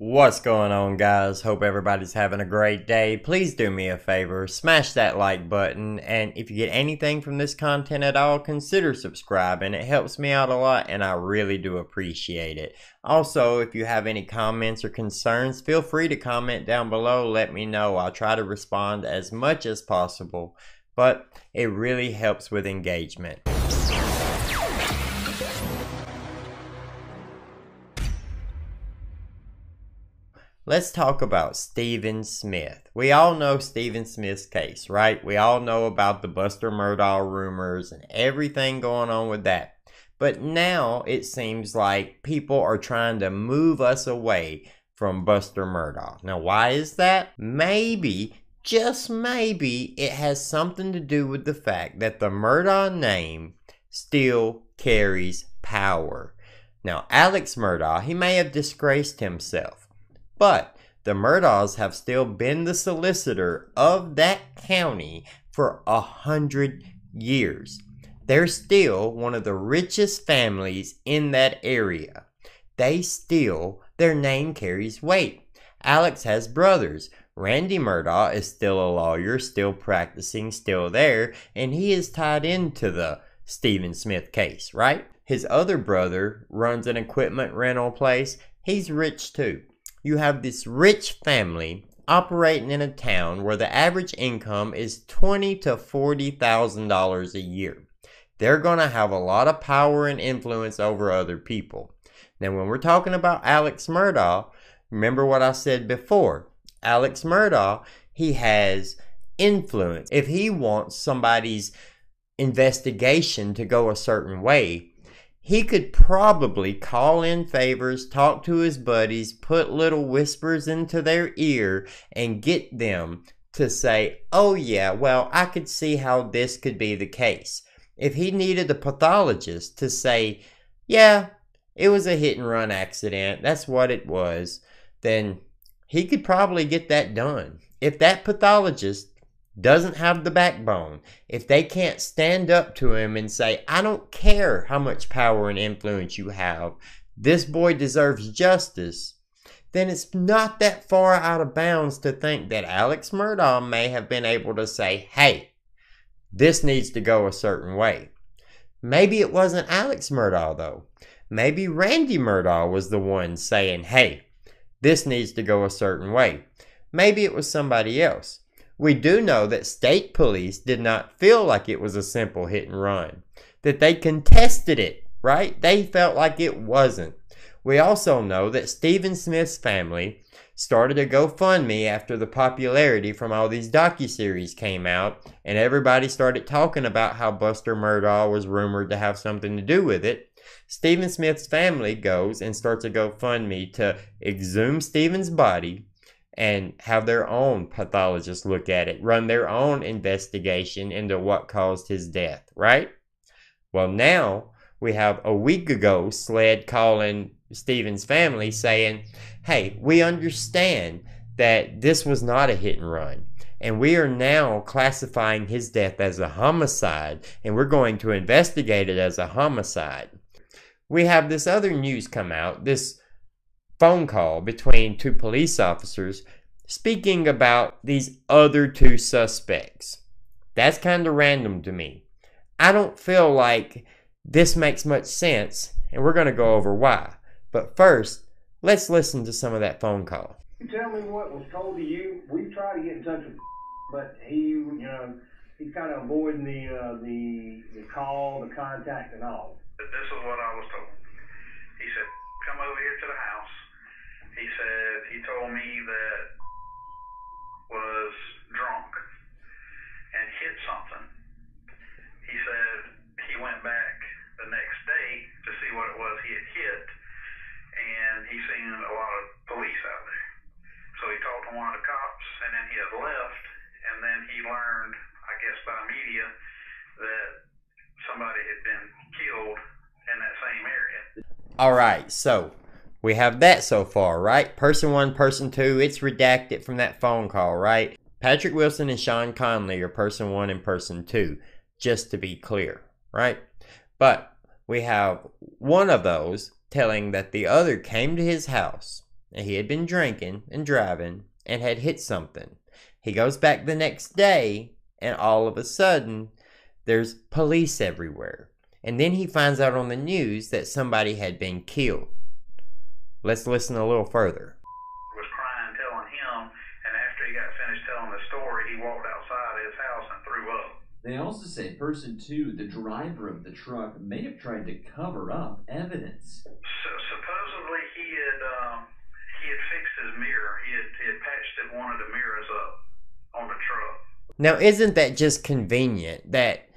What's going on, guys? Hope everybody's having a great day. Please do me a favor, smash that like button, and if you get anything from this content at all, consider subscribing. It helps me out a lot and I really do appreciate it. Also, if you have any comments or concerns, feel free to comment down below. Let me know. I'll try to respond as much as possible, but it really helps with engagement. Let's talk about Stephen Smith. We all know Stephen Smith's case, right? We all know about the Buster Murdaugh rumors and everything going on with that. But now it seems like people are trying to move us away from Buster Murdaugh. Now, why is that? Maybe, just maybe, it has something to do with the fact that the Murdaugh name still carries power. Now, Alex Murdaugh, he may have disgraced himself, but the Murdaughs have still been the solicitor of that county for 100 years. They're still one of the richest families in that area. Their name carries weight. Alex has brothers. Randy Murdaugh is still a lawyer, still practicing, still there, and he is tied into the Stephen Smith case, right? His other brother runs an equipment rental place. He's rich too. You have this rich family operating in a town where the average income is $20,000 to $40,000 a year. They're going to have a lot of power and influence over other people. Now, when we're talking about Alex Murdaugh, remember what I said before. Alex Murdaugh, he has influence. If he wants somebody's investigation to go a certain way, he could probably call in favors, talk to his buddies, put little whispers into their ear, and get them to say, oh yeah, well, I could see how this could be the case. If he needed a pathologist to say, yeah, it was a hit and run accident, that's what it was, then he could probably get that done. If that pathologist doesn't have the backbone, if they can't stand up to him and say, I don't care how much power and influence you have, this boy deserves justice, then it's not that far out of bounds to think that Alex Murdaugh may have been able to say, hey, this needs to go a certain way. Maybe it wasn't Alex Murdaugh though. Maybe Randy Murdaugh was the one saying, hey, this needs to go a certain way. Maybe it was somebody else. We do know that state police did not feel like it was a simple hit and run, that they contested it, right? They felt like it wasn't. We also know that Stephen Smith's family started a GoFundMe after the popularity from all these docuseries came out, and everybody started talking about how Buster Murdaugh was rumored to have something to do with it. Stephen Smith's family goes and starts a GoFundMe to exhume Stephen's body and have their own pathologist look at it, run their own investigation into what caused his death, right? Well, now we have a week ago SLED calling Stephen's family saying, hey, we understand that this was not a hit and run, and we are now classifying his death as a homicide, and we're going to investigate it as a homicide. We have this other news come out, this phone call between two police officers speaking about these other two suspects. That's kind of random to me. I don't feel like this makes much sense, and we're going to go over why. But first, let's listen to some of that phone call. Tell me what was told to you. We tried to get in touch with, but he's kind of avoiding the call, the contact, and all. This is what I was told. He said, come over here to the house. He said he told me that was drunk and hit something. He said he went back the next day to see what it was he had hit, and he seen a lot of police out there. So he talked to one of the cops, and then he had left, and then he learned, I guess by media, that somebody had been killed in that same area. All right, so we have that so far, right? Person one, person two, it's redacted from that phone call, right? Patrick Wilson and Sean Conley are person one and person two, just to be clear, right? But we have one of those telling that the other came to his house and he had been drinking and driving and had hit something. He goes back the next day, and all of a sudden, there's police everywhere. And then he finds out on the news that somebody had been killed. Let's listen a little further. Was crying, telling him, and after he got finished telling the story, he walked outside his house and threw up. They also say person 2, the driver of the truck, may have tried to cover up evidence. So supposedly he had fixed his mirror. He had patched one of the mirrors up on the truck. Now, isn't that just convenient that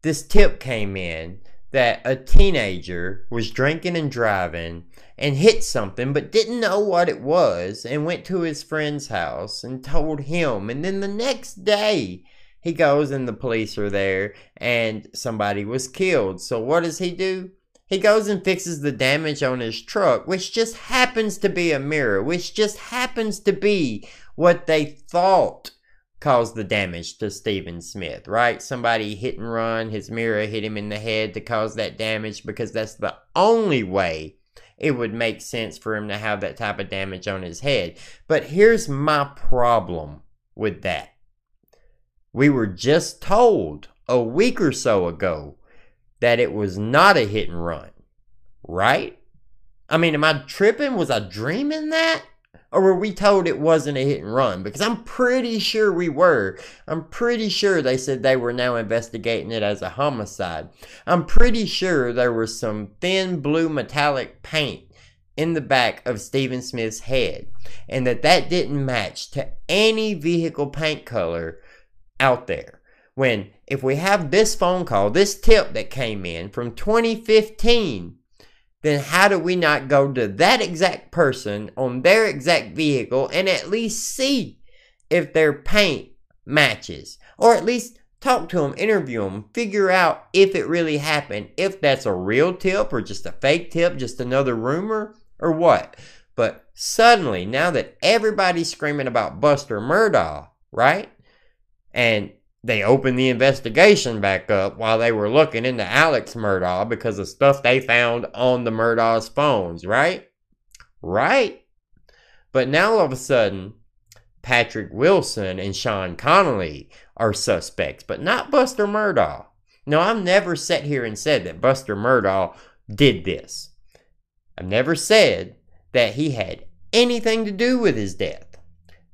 this tip came in that a teenager was drinking and driving and hit something but didn't know what it was and went to his friend's house and told him, and then the next day he goes and the police are there and somebody was killed. So what does he do? He goes and fixes the damage on his truck, which just happens to be a mirror, which just happens to be what they thought caused the damage to Stephen Smith, right? Somebody hit and run, his mirror hit him in the head to cause that damage, because that's the only way it would make sense for him to have that type of damage on his head. But here's my problem with that. We were just told a week or so ago that it was not a hit and run, right? I mean, am I tripping? Was I dreaming that? Or were we told it wasn't a hit and run? Because I'm pretty sure we were. I'm pretty sure they said they were now investigating it as a homicide. I'm pretty sure there was some thin blue metallic paint in the back of Stephen Smith's head, and that didn't match to any vehicle paint color out there. When, if we have this phone call, this tip that came in from 2015, then how do we not go to that exact person on their exact vehicle and at least see if their paint matches? Or at least talk to them, interview them, figure out if it really happened, if that's a real tip or just a fake tip, just another rumor, or what. But suddenly, now that everybody's screaming about Buster Murdaugh, right? And they opened the investigation back up while they were looking into Alex Murdaugh because of stuff they found on the Murdaugh's phones, right? Right? But now all of a sudden, Patrick Wilson and Sean Connolly are suspects, but not Buster Murdaugh. No, I've never sat here and said that Buster Murdaugh did this. I've never said that he had anything to do with his death.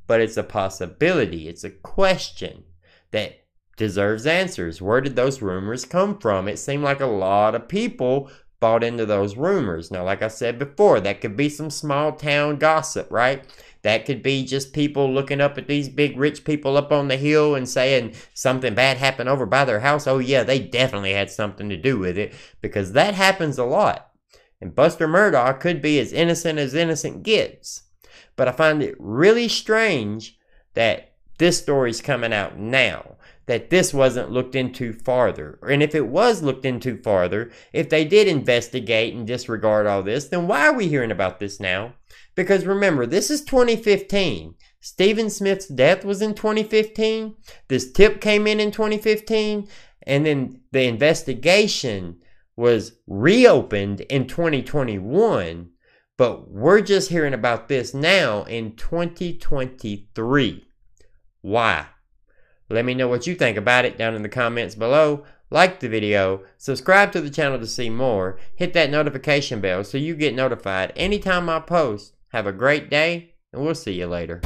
But it's a possibility, it's a question that deserves answers. Where did those rumors come from? It seemed like a lot of people bought into those rumors. Now, like I said before, that could be some small town gossip, right? That could be just people looking up at these big rich people up on the hill and saying something bad happened over by their house. Oh yeah, they definitely had something to do with it, because that happens a lot. And Buster Murdaugh could be as innocent gets. But I find it really strange that this story's coming out now, that this wasn't looked into farther. And if it was looked into farther, if they did investigate and disregard all this, then why are we hearing about this now? Because remember, this is 2015. Stephen Smith's death was in 2015. This tip came in 2015. And then the investigation was reopened in 2021. But we're just hearing about this now in 2023. Why? Let me know what you think about it down in the comments below. Like the video, subscribe to the channel to see more, hit that notification bell so you get notified anytime I post. Have a great day, and we'll see you later.